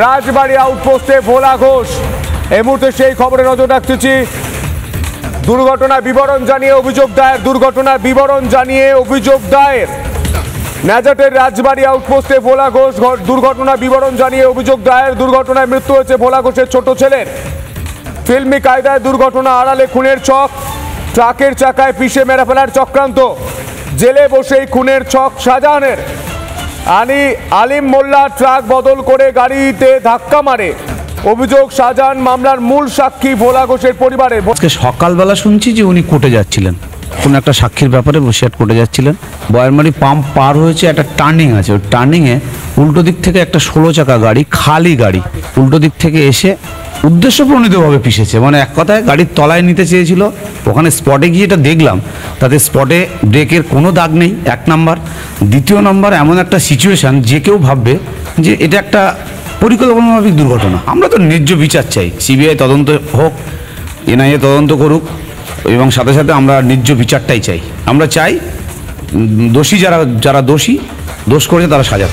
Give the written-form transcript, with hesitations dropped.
রাজবাড়ি আউটপোস্টে ভোলা ঘোষ এই মুহূর্তে সেই খবরে নজর রাখতেছি। দুর্ঘটনার বিবরণ জানিয়ে অভিযোগ দায়ের, দুর্ঘটনার বিবরণ জানিয়ে অভিযোগ দায়ের। ন্যাজাটের রাজবাড়ি আউটপোস্টে ভোলা ঘোষ দুর্ঘটনার বিবরণ জানিয়ে অভিযোগ দায়ের। দুর্ঘটনায় মৃত্যু হয়েছে ভোলা ঘোষের ছোট ছেলের। ফিল্মি কায়দায় দুর্ঘটনা আড়ালে খুনের ছক, ট্রাকের চাকায় পিষে মেরে ফেলার চক্রান্ত, জেলে বসেই খুনের ছক শাহজাহানের। আলিম মোল্লা ট্রাক বদল করে গাড়িতে ধাক্কা মারে, অভিযোগ শাহজাহান মামলার মূল সাক্ষী ভোলা ঘোষের পরিবারের। সকালবেলা শুনছি যে উনি কোর্টে যাচ্ছিলেন, কোন একটা সাক্ষীর ব্যাপারে বসে কোর্টে যাচ্ছিলেন। বয়ারমারি পাম্প পার হয়েছে, একটা টার্নিং আছে, ওই টার্নিংয়ে উল্টো দিক থেকে একটা 16 চাকা গাড়ি, খালি গাড়ি, উল্টো দিক থেকে এসে উদ্দেশ্যপ্রণীতভাবে পিষেছে। মানে এক কথায় গাড়ির তলায় নিতে চেয়েছিল। ওখানে স্পটে গিয়ে এটা দেখলাম, তাতে স্পটে ব্রেকের কোনো দাগ নেই, 1 নাম্বার। দ্বিতীয় নাম্বার, এমন একটা সিচুয়েশান যে কেউ ভাববে যে এটা একটা পরিকল্পনামাফিক দুর্ঘটনা। আমরা তো ন্যায্য বিচার চাই, সিবিআই তদন্ত হোক, এনআইএ তদন্ত করুক, এবং সাথে সাথে আমরা ন্যায্য বিচারটাই চাই। আমরা চাই দোষী যারা দোষ করেছে তারা সাজা।